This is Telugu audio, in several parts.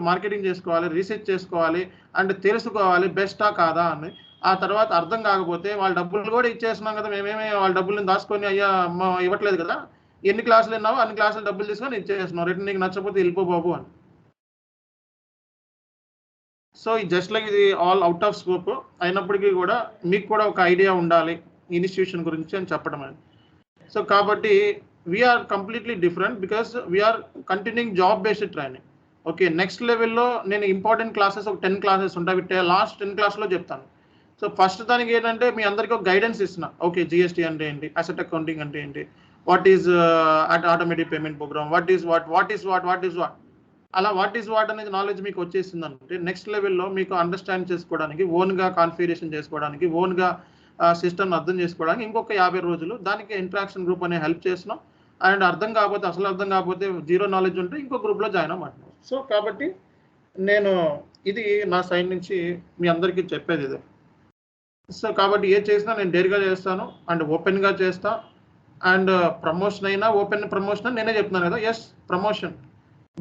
మార్కెటింగ్ చేసుకోవాలి, రీసెర్చ్ చేసుకోవాలి అండ్ తెలుసుకోవాలి బెస్టా కాదా అని. ఆ తర్వాత అర్థం కాకపోతే వాళ్ళ డబ్బులు కూడా ఇచ్చేస్తున్నాం కదా, మేమేమి వాళ్ళ డబ్బులను దాచుకొని అయ్యా ఇవ్వట్లేదు కదా, ఎన్ని క్లాసులు విన్నావో అన్ని క్లాసులు డబ్బులు తీసుకొని ఇచ్చేస్తున్నాం, రిటర్న్ నీకు నచ్చకపోతే వెళ్ళిపో బాబు అని. సో జస్ట్ లైక్ ఇది ఆల్ అవుట్ ఆఫ్ స్కోప్ అయినప్పటికీ కూడా మీకు కూడా ఒక ఐడియా ఉండాలి ఇన్స్టిట్యూషన్ గురించి అని చెప్పడం అది. సో కాబట్టి we are completely different because we are continuing job based training. Okay, next లెవెల్లో నేను ఇంపార్టెంట్ క్లాసెస్ ఒక 10 క్లాసెస్ ఉంటాయి, లాస్ట్ 10 క్లాస్లో చెప్తాను. సో ఫస్ట్ దానికి ఏంటంటే మీ అందరికీ ఒక గైడెన్స్ ఇస్తున్నా. ఓకే, జిఎస్టీ అంటే ఏంటి, అసెట్ అకౌంటింగ్ అంటే ఏంటి, what is automatic payment program, what is what అలా వాట్ ఈజ్ వాట్ అనేది నాలెడ్జ్ మీకు వచ్చేసింది అంటే నెక్స్ట్ లెవెల్లో మీకు అండర్స్టాండ్ చేసుకోవడానికి, ఓన్గా కాన్ఫిగరేషన్ చేసుకోవడానికి, ఓన్గా సిస్టమ్ అర్థం చేసుకోవడానికి ఇంకొక 50 రోజులు దానికి ఇంటరాక్షన్ గ్రూప్ అనే హెల్ప్ చేస్తున్నాం. అండ్ అర్థం కాకపోతే జీరో నాలెడ్జ్ ఉంటే ఇంకో గ్రూప్లో జాయిన్ అవ్వమంటున్నాం. సో కాబట్టి నేను ఇది నా సైడ్ నుంచి మీ అందరికీ చెప్పేది ఇదే. సో కాబట్టి ఏ చేసినా నేను డైరెక్ట్గా చేస్తాను అండ్ ఓపెన్గా చేస్తా. అండ్ ప్రమోషన్ అయినా ఓపెన్ ప్రమోషన్ నేనే చెప్తున్నాను కదా, ఎస్ ప్రమోషన్,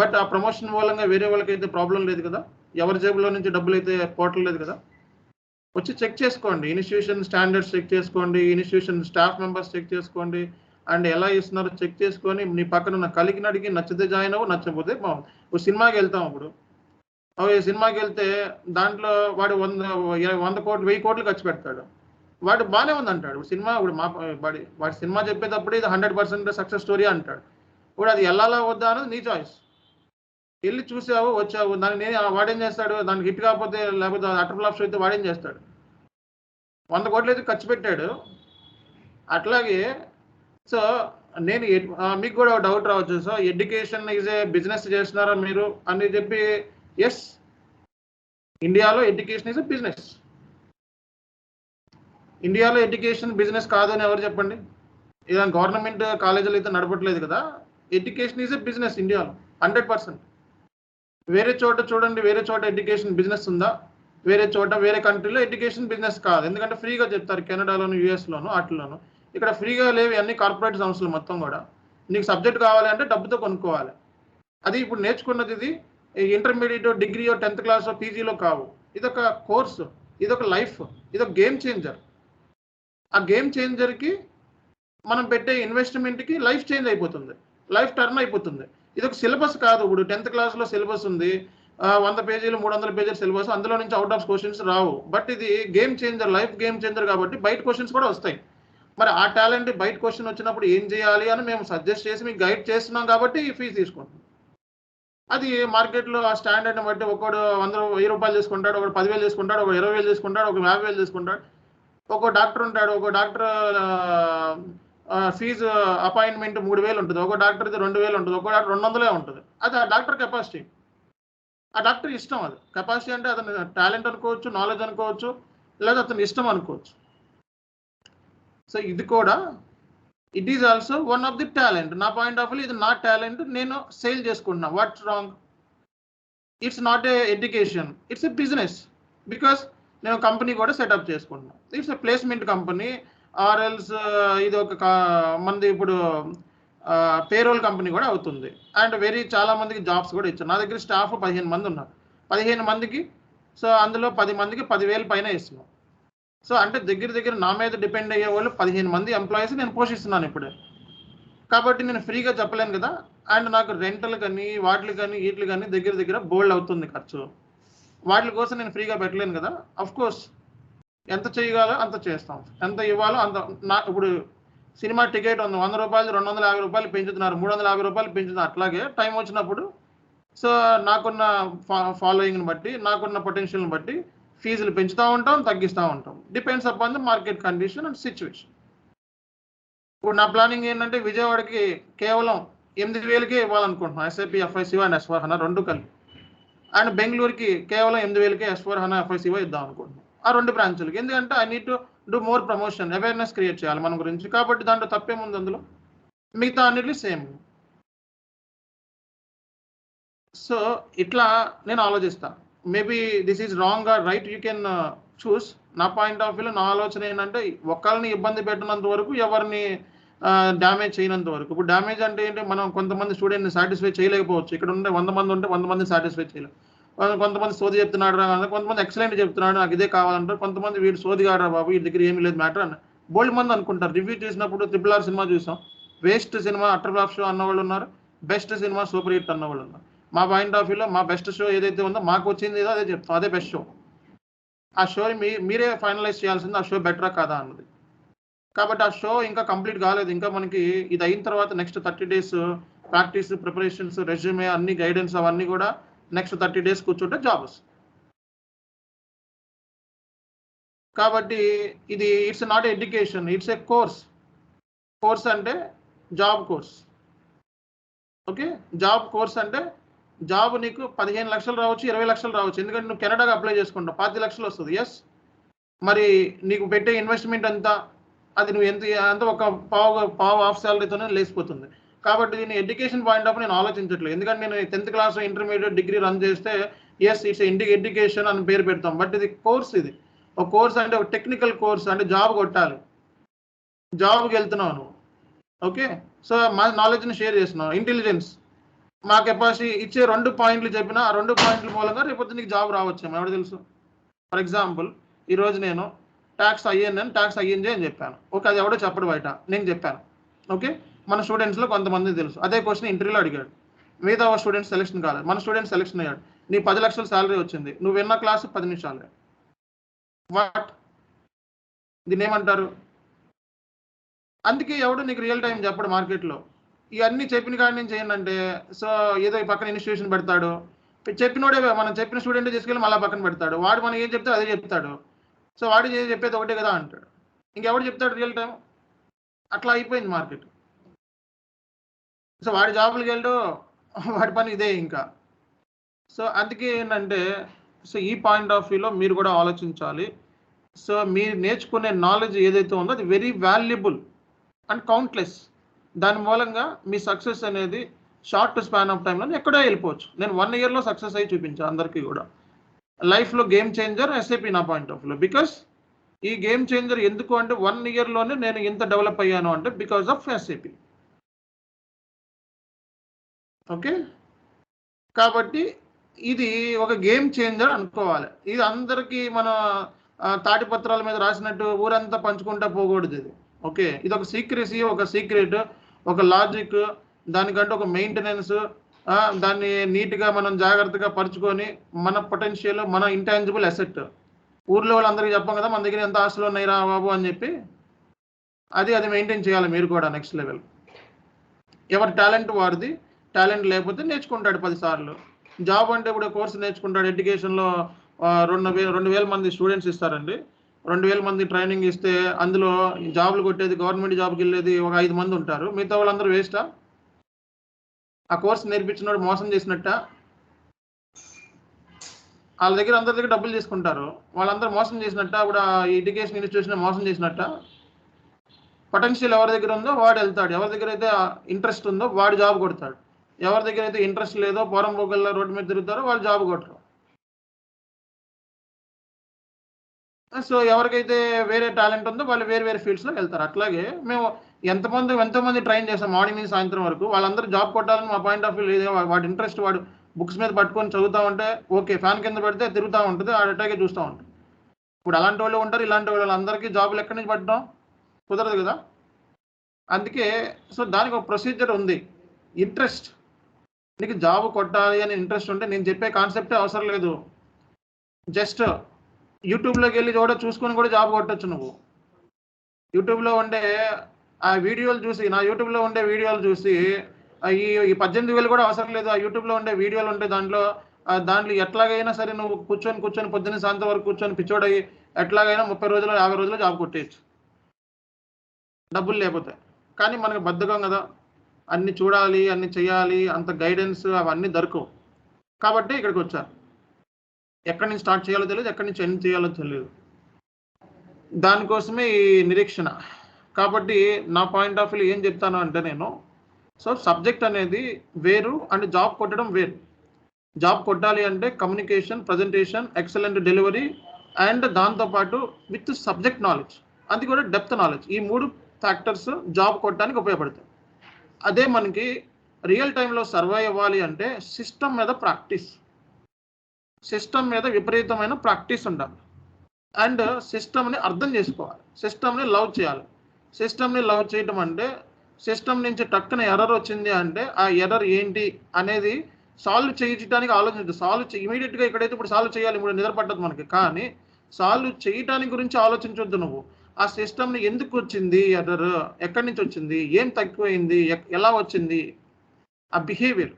బట్ ఆ ప్రమోషన్ మూలంగా వేరే వాళ్ళకైతే ప్రాబ్లం లేదు కదా, ఎవరి జేబులో నుంచి డబ్బులు అయితే పోవట్లేదు కదా. వచ్చి చెక్ చేసుకోండి, ఇన్స్టిట్యూషన్ స్టాండర్డ్స్ చెక్ చేసుకోండి, ఇన్స్టిట్యూషన్ స్టాఫ్ మెంబర్స్ చెక్ చేసుకోండి, అండ్ ఎలా ఇస్తున్నారో చెక్ చేసుకొని నీ పక్కన ఉన్న కలిగిన అడిగి నచ్చితే జాయిన్ అవ్వు, నచ్చకపోతే ఒక సినిమాకి వెళ్తాం. అప్పుడు సినిమాకి వెళ్తే దాంట్లో వాడు 100 కోట్లు 1000 కోట్లు ఖర్చు పెడతాడు, వాడు బాగానే ఉంది అంటాడు. సినిమా ఇప్పుడు వాడి సినిమా చెప్పేటప్పుడు ఇది 100% సక్సెస్ స్టోరీ అంటాడు. ఇప్పుడు అది వెళ్ళాలా వద్దా అనేది నీ చాయిస్. వెళ్ళి చూసావు వచ్చావు, దాన్ని వాడేం చేస్తాడు, దానికి హిట్ కాకపోతే లేకపోతే అటర్ ఫ్లాప్స్ అయితే వాడేం చేస్తాడు, 100 కోట్లు అయితే ఖర్చు పెట్టాడు. అట్లాగే సో నేను మీకు కూడా డౌట్ రావచ్చు, so education is a business చేస్తున్నారా మీరు అని చెప్పి. ఎస్, ఇండియాలో ఎడ్యుకేషన్ ఈజ్ ఎ బిజినెస్. ఇండియాలో ఎడ్యుకేషన్ బిజినెస్ కాదు అని ఎవరు చెప్పండి? ఇలా గవర్నమెంట్ కాలేజీలు అయితే నడపట్లేదు కదా, ఎడ్యుకేషన్ ఈజ్ ఎ బిజినెస్ ఇండియాలో 100%. వేరే చోట చూడండి, వేరే చోట ఎడ్యుకేషన్ బిజినెస్ ఉందా? వేరే చోట వేరే కంట్రీలో ఎడ్యుకేషన్ బిజినెస్ కాదు, ఎందుకంటే ఫ్రీగా చెప్తారు కెనడాలోను యూఎస్లోను వాటిలోను. ఇక్కడ ఫ్రీగా లేవు, అన్ని కార్పొరేట్ సంస్థలు మొత్తం కూడా. నీకు సబ్జెక్ట్ కావాలి అంటే డబ్బుతో కొనుక్కోవాలి. అది ఇప్పుడు నేర్చుకున్నది ఇది ఇంటర్మీడియట్, డిగ్రీ, 10th క్లాస్, పీజీలో కావు. ఇదొక కోర్సు, ఇదొక లైఫ్, ఇదొక గేమ్ చేంజర్. ఆ గేమ్ చేంజర్కి మనం పెట్టే ఇన్వెస్ట్మెంట్కి లైఫ్ చేంజ్ అయిపోతుంది, లైఫ్ టర్న్ అయిపోతుంది. ఇది ఒక సిలబస్ కాదు. ఇప్పుడు 10th క్లాస్లో సిలబస్ ఉంది, 100 పేజీలు 300 పేజీల సిలబస్, అందులో నుంచి అవుట్ ఆఫ్ క్వశ్చన్స్ రావు. బట్ ఇది game changer, life game changer కాబట్టి బయట క్వశ్చన్స్ కూడా వస్తాయి. మరి ఆ టాలెంట్ బయట క్వశ్చన్ వచ్చినప్పుడు ఏం చేయాలి అని మేము సజెస్ట్ చేసి మీకు గైడ్ చేస్తున్నాం కాబట్టి ఈ ఫీజు తీసుకుంటాం. అది మార్కెట్లో ఆ స్టాండర్డ్ని బట్టి ఒకడు 1000 రూపాయలు తీసుకుంటాడు, ఒకడు 10,000 తీసుకుంటాడు, ఒక 20,000 తీసుకుంటాడు, ఒక 50,000 తీసుకుంటాడు. ఒక డాక్టర్ ఉంటాడు, ఒక డాక్టర్ ఫీజు అపాయింట్మెంట్ 3,000 ఉంటుంది, ఒక డాక్టర్ది 2,000 ఉంటుంది, ఒక డాక్టర్ 200 ఉంటుంది. అది ఆ డాక్టర్ కెపాసిటీ, ఆ డాక్టర్ ఇష్టం. అది కెపాసిటీ అంటే అతని టాలెంట్ అనుకోవచ్చు, నాలెడ్జ్ అనుకోవచ్చు, లేదా అతని ఇష్టం అనుకోవచ్చు. సో ఇది కూడా it is also one of the talent. నా పాయింట్ ఆఫ్ వ్యూ ఇది నా టాలెంట్, నేను సేల్ చేసుకుంటున్నా. What's wrong? It's not a education, it's a business. Because నేను కంపెనీ కూడా సెటప్ చేసుకుంటున్నాను. ఇట్స్ ఎ ప్లేస్మెంట్ కంపెనీ ఆర్ఎల్స్, ఇది ఒక మంది ఇప్పుడు పేరోల్ కంపెనీ కూడా అవుతుంది. అండ్ చాలా మందికి జాబ్స్ కూడా ఇచ్చాను. నా దగ్గర స్టాఫ్ 15 మంది ఉన్నారు. 15 మందికి, సో అందులో 10 మందికి 10,000 పైన ఇస్తున్నాం. సో అంటే దగ్గర నా మీద డిపెండ్ అయ్యే వాళ్ళు 15 మంది ఎంప్లాయీస్ నేను పోషిస్తున్నాను ఇప్పుడే. కాబట్టి నేను ఫ్రీగా చెప్పలేను కదా. అండ్ నాకు రెంటల్ కానీ వీటి కానీ దగ్గర బోల్డ్ అవుతుంది ఖర్చు. వాటి కోసం నేను ఫ్రీగా పెట్టలేను కదా. అఫ్ కోర్స్ ఎంత చేయగలో అంత చేస్తాం, ఎంత ఇవ్వాలో అంత. ఇప్పుడు సినిమా టికెట్ ఉంది, 100 రూపాయలు 250 రూపాయలు పెంచుతున్నారు, 350 రూపాయలు పెంచుతున్నారు. అట్లాగే టైం వచ్చినప్పుడు సో నాకున్న ఫాలోయింగ్ని బట్టి, నాకున్న పొటెన్షియల్ని బట్టి ఫీజులు పెంచుతూ ఉంటాం, తగ్గిస్తూ ఉంటాం. Depends upon the market condition and situation. ఇప్పుడు నా ప్లానింగ్ ఏంటంటే విజయవాడకి కేవలం 8,000కే ఇవ్వాలనుకుంటున్నాను, SAP FICO అండ్ S/4HANA 2 కలిపి. అండ్ బెంగళూరుకి కేవలం 8,000కే S/4HANA FICO ఇద్దాం అనుకుంటున్నాం, ఆ 2 బ్రాంచులకి. ఎందుకంటే I need to do more promotion, awareness create చేయాలి మన గురించి. కాబట్టి దాంట్లో తప్పేముంది అందులో, మిగతా అన్నిటిలో సేమ్. సో ఇట్లా నేను ఆలోచిస్తాను. Maybe this is wrong or right, you can choose. నా పాయింట్ ఆఫ్ వ్యూలో నా ఆలోచన ఏంటంటే ఒకరిని ఇబ్బంది పెట్టినంత వరకు ఎవరిని డ్యామేజ్ చేయనంత వరకు. ఇప్పుడు డ్యామేజ్ అంటే ఏంటి, మనం కొంతమంది స్టూడెంట్ని సాటిస్ఫై చేయలేకపోవచ్చు. ఇక్కడ ఉండే 100 మంది ఉంటే 100 మందిని సాటిస్ఫై చేయలేం. కొంతమంది సోది చెప్తున్నాడు రా, కొంతమంది ఎక్సలెంట్ చెప్తున్నాడు, నాకు ఇదే కావాలంటారు. కొంతమంది వీడు సోదిగాడు రా బాబు, వీడి దగ్గర ఏమీ లేదు మ్యాటర్ అని బోల్డ్ మంది అనుకుంటారు. రివ్యూ చేసినప్పుడు RRR సినిమా చూసాం, waste cinema utter flop show అన్నవాళ్ళు ఉన్నారు, బెస్ట్ సినిమా సూపర్ హిట్ అన్నవాళ్ళు ఉన్నారు. మా పాయింట్ ఆఫ్ వ్యూలో మా బెస్ట్ షో ఏదైతే ఉందో, మాకు వచ్చింది ఏదో అదే చెప్తాం, అదే బెస్ట్ షో. ఆ షోని మీరే ఫైనలైజ్ చేయాల్సింది, ఆ షో బెటరా కాదా అన్నది. కాబట్టి ఆ షో ఇంకా కంప్లీట్ కాలేదు. ఇంకా మనకి ఇది అయిన తర్వాత next 30 days practice, preparations, resume, అన్ని గైడెన్స్ అవన్నీ కూడా నెక్స్ట్ 30 days కూర్చుంటే జాబ్ వస్తుంది. కాబట్టి ఇది it's not education, it's a course. Course అంటే job course. Okay, job course అంటే జాబ్ నీకు 15 లక్షలు రావచ్చు, 20 లక్షలు రావచ్చు. ఎందుకంటే నువ్వు కెనడాగా అప్లై చేసుకుంటావు, 25 లక్షలు వస్తుంది. ఎస్, మరి నీకు పెట్టే ఇన్వెస్ట్మెంట్ ఎంత, అది నువ్వు ఎంత ఒక పావు హాఫ్ శాలరీతోనే లేసిపోతుంది. కాబట్టి దీన్ని ఎడ్యుకేషన్ పాయింట్ ఆఫ్ నేను ఆలోచించట్లేదు. ఎందుకంటే నేను 10th class, intermediate, degree run చేస్తే ఎస్ ఇట్స్ ఎడ్యుకేషన్ అని పేరు పెడతాం. బట్ ఇది కోర్స్. ఇది ఒక కోర్స్ అంటే ఒక టెక్నికల్ కోర్స్. అంటే జాబ్ కొట్టాలి, జాబ్కి వెళ్తున్నావు నువ్వు. ఓకే, సో మా నాలెడ్జ్ని షేర్ చేస్తున్నావు. ఇంటెలిజెన్స్, మా కెపాసిటీ ఇచ్చే 2 పాయింట్లు చెప్పినా, ఆ 2 పాయింట్ల మూలంగా రేపొద్దు నీకు జాబ్ రావచ్చేమో ఎవరు తెలుసు. ఫర్ ఎగ్జాంపుల్, ఈరోజు నేను ట్యాక్స్ INN, ట్యాక్స్ INJ అని చెప్పాను. ఓకే, అది ఎవడో చెప్పడు బయట, నేను చెప్పాను. ఓకే, మన స్టూడెంట్స్లో కొంతమంది తెలుసు. అదే క్వశ్చన్ ఇంటర్వ్యూలో అడిగాడు, మిగతా స్టూడెంట్స్ సెలెక్షన్ కాలేదు, మన స్టూడెంట్ సెలెక్షన్ అయ్యాడు. నీ 10 లక్షల శాలరీ వచ్చింది, నువ్వు విన్న క్లాసు 10 నిమిషాలే. వాట్, దీన్ని ఏమంటారు? అందుకే ఎవడు నీకు రియల్ టైం చెప్పడు మార్కెట్లో. ఇవన్నీ చెప్పిన కాడి నుంచి ఏంటంటే, సో ఏదో ఈ పక్కన ఇన్స్టిట్యూషన్ పెడతాడు, చెప్పినోడే మనం చెప్పిన స్టూడెంట్ తీసుకెళ్ళి మళ్ళీ పక్కన పెడతాడు. వాడు మనం ఏం చెప్తే అదే చెప్తాడు. సో వాడు చెప్పేది ఒకటే కదా అంటాడు. ఇంకెవడు చెప్తాడు రియల్ టైం? అట్లా అయిపోయింది మార్కెట్. సో వాడి జాబులకి వెళ్ళు, వాడి పని ఇదే ఇంకా. సో అందుకే ఏంటంటే, సో ఈ పాయింట్ ఆఫ్ వ్యూలో మీరు కూడా ఆలోచించాలి. సో మీరు నేర్చుకునే నాలెడ్జ్ ఏదైతే ఉందో అది వెరీ వాల్యుబుల్ అండ్ కౌంట్లెస్. దాని మూలంగా మీ సక్సెస్ అనేది షార్ట్ స్పాన్ ఆఫ్ టైంలో ఎక్కడో వెళ్ళిపోవచ్చు. నేను 1 yearలో సక్సెస్ అయ్యి చూపించాను అందరికీ కూడా. లైఫ్లో గేమ్ చేంజర్ SAP నా పాయింట్ ఆఫ్ వ్యూలో. బికాస్ ఈ గేమ్ చేంజర్ ఎందుకు అంటే 1 yearలోనే నేను ఇంత డెవలప్ అయ్యాను అంటే బికాస్ ఆఫ్ SAP. ఓకే, కాబట్టి ఇది ఒక గేమ్ చేంజర్ అనుకోవాలి. ఇది అందరికీ మన తాటిపత్రాల మీద రాసినట్టు ఊరంతా పంచుకుంటా పోకూడదు ఇది. ఓకే, ఇది ఒక సీక్రెసీ, ఒక సీక్రెట్, ఒక లాజిక్, దానికంటే ఒక మెయింటెనెన్స్, దాన్ని నీట్గా మనం జాగ్రత్తగా పరుచుకొని మన పొటెన్షియల్, మన ఇంటాంజిబుల్ అసెట్ ఊర్లో వాళ్ళందరికీ చెప్పాం కదా మన దగ్గర ఎంత ఆస్తులు ఉన్నాయిరా బాబు అని చెప్పి, అది మెయింటైన్ చేయాలి మీరు కూడా నెక్స్ట్ లెవెల్. ఎవరి టాలెంట్ వాడిది, టాలెంట్ లేకపోతే నేర్చుకుంటాడు 10 సార్లు. జాబ్ అంటే ఇప్పుడు కోర్సు నేర్చుకుంటాడు. ఎడ్యుకేషన్లో 2,000 మంది స్టూడెంట్స్ ఇస్తారండి. 2,000 మంది ట్రైనింగ్ ఇస్తే అందులో జాబులు కొట్టేది, గవర్నమెంట్ జాబ్కి వెళ్ళేది ఒక 5 మంది ఉంటారు. మిగతా వాళ్ళందరూ వేస్టా? ఆ కోర్సు నేర్పించినోడు మోసం చేసినట్ట? వాళ్ళ దగ్గర అందరి దగ్గర డబ్బులు తీసుకుంటారు, వాళ్ళందరూ మోసం చేసినట్ట? ఇప్పుడు ఎడ్యుకేషన్ ఇన్స్టిట్యూషన్ మోసం చేసినట్ట? పొటెన్షియల్ ఎవరి దగ్గర ఉందో వాడు వెళ్తాడు, ఎవరి దగ్గర అయితే ఇంట్రెస్ట్ ఉందో వాడు జాబ్ కొడతాడు, ఎవరి దగ్గర అయితే ఇంట్రెస్ట్ లేదో పోరం పోగల్లో రోడ్డు మీద తిరుగుతారో వాళ్ళు జాబ్ కొట్టరు. సో ఎవరికైతే వేరే టాలెంట్ ఉందో వాళ్ళు వేరే ఫీల్డ్స్లో వెళ్తారు. అట్లాగే మేము ఎంతోమంది ట్రైన్ చేస్తాం మార్నింగ్ నుంచి సాయంత్రం వరకు. వాళ్ళందరూ జాబ్ కొట్టాలని మా పాయింట్ ఆఫ్ వ్యూ లేదు. వాడి ఇంట్రెస్ట్, వాడు బుక్స్ మీద పట్టుకొని చదువుతూ ఉంటే ఓకే, ఫ్యాన్ కింద పెడితే తిరుగుతూ ఉంటుంది, అటాగే చూస్తూ ఉంటుంది. ఇప్పుడు అలాంటి వాళ్ళు ఉంటారు, ఇలాంటి వాళ్ళు. అందరికీ జాబులు ఎక్కడి నుంచి పట్టడం కుదరదు కదా. అందుకే సో దానికి ఒక ప్రొసీజర్ ఉంది. ఇంట్రెస్ట్, నీకు జాబ్ కొట్టాలి అని ఇంట్రెస్ట్ ఉంటే నేను చెప్పే కాన్సెప్టే అవసరం లేదు. జస్ట్ యూట్యూబ్లోకి వెళ్ళి చూసుకొని కూడా జాబ్ కొట్టచ్చు నువ్వు. యూట్యూబ్లో ఉండే ఆ వీడియోలు చూసి, నా యూట్యూబ్లో ఉండే వీడియోలు చూసి ఈ 18,000 కూడా అవసరం లేదు. ఆ యూట్యూబ్లో ఉండే వీడియోలు ఉంటే దాంట్లో ఎట్లాగైనా సరే నువ్వు కూర్చొని పొద్దున్న సాయంత్రం వరకు కూర్చొని పిచ్చోడయి ఎట్లాగైనా 30 రోజులు 50 రోజులు జాబ్ కొట్టేయచ్చు డబ్బులు లేకపోతే. కానీ మనకు బద్ధకం కదా, అన్ని చూడాలి, అన్ని చేయాలి, అంత గైడెన్స్ అవన్నీ దొరకవు. కాబట్టి ఇక్కడికి వచ్చారు. ఎక్కడి నుంచి స్టార్ట్ చేయాలో తెలియదు, ఎక్కడి నుంచి ఎండ్ చేయాలో తెలియదు. దానికోసమే ఈ నిరీక్షణ. కాబట్టి నా పాయింట్ ఆఫ్ వ్యూ ఏం చెప్తాను అంటే, నేను సో సబ్జెక్ట్ అనేది వేరు అండ్ జాబ్ కొట్టడం వేరు. జాబ్ కొట్టాలి అంటే communication, presentation, excellent delivery and దాంతోపాటు విత్ సబ్జెక్ట్ నాలెడ్జ్, అది కూడా డెప్త్ నాలెడ్జ్. ఈ 3 ఫ్యాక్టర్స్ జాబ్ కొట్టడానికి ఉపయోగపడతాయి. అదే మనకి రియల్ టైంలో సర్వైవ్ అవ్వాలి అంటే సిస్టమ్ మీద ప్రాక్టీస్, సిస్టమ్ మీద విపరీతమైన ప్రాక్టీస్ ఉండాలి. అండ్ సిస్టమ్ని అర్థం చేసుకోవాలి, సిస్టమ్ని లవ్ చేయాలి. సిస్టమ్ని లవ్ చేయటం అంటే సిస్టమ్ నుంచి టక్కున ఎర్రర్ వచ్చింది అంటే ఆ ఎర్రర్ ఏంటి అనేది సాల్వ్ చేయడానికి ఆలోచించదు. ఇమీడియట్గా ఇక్కడైతే ఇప్పుడు సాల్వ్ చేయాలి, ఇప్పుడు నిద్ర పట్టదు మనకి, కానీ సాల్వ్ చేయటానికి గురించి ఆలోచించొద్దు. నువ్వు ఆ సిస్టమ్ని ఎందుకు వచ్చింది ఎర్రర్, ఎక్కడి నుంచి వచ్చింది, ఏం తక్కువైంది, ఎలా వచ్చింది, ఆ బిహేవియర్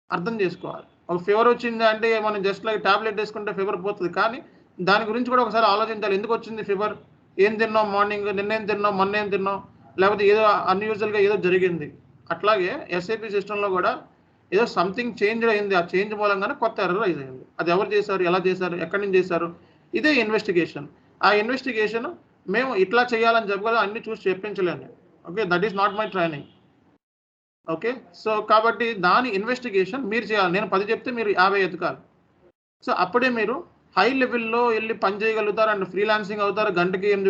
అర్థం చేసుకోవాలి. ఒక ఫీవర్ వచ్చింది అంటే మనం జస్ట్ లైక్ టాబ్లెట్ వేసుకుంటే ఫీవర్ పోతుంది, కానీ దాని గురించి కూడా ఒకసారి ఆలోచించాలి. ఎందుకు వచ్చింది ఫీవర్, ఏం తిన్నాం మార్నింగ్, నిన్నేం తిన్నాం, మొన్నేం తిన్నాం, లేకపోతే ఏదో అన్యూజువల్గా ఏదో జరిగింది. అట్లాగే ఎస్ఏపి సిస్టంలో కూడా ఏదో సంథింగ్ చేంజ్ అయింది, ఆ చేంజ్ మూలంగానే కొత్త ఎర్రర్ అయింది. అది ఎవరు చేశారు, ఎలా చేశారు, ఎక్కడి నుంచి చేశారు, ఇదే ఇన్వెస్టిగేషన్. ఆ ఇన్వెస్టిగేషన్ మేము ఇట్లా చేయాలని చెప్పగల అన్ని చూసి చెప్పించలేను. Okay, that is not my training. Okay, so కాబట్టి దాని ఇన్వెస్టిగేషన్ మీరు చేయాలి. నేను 10 చెప్తే మీరు 50 ఎతకాలి. సో అప్పుడే మీరు హై లెవెల్లో వెళ్ళి పని చేయగలుగుతారు అండ్ ఫ్రీలాన్సింగ్ అవుతారు. గంటకి 8,000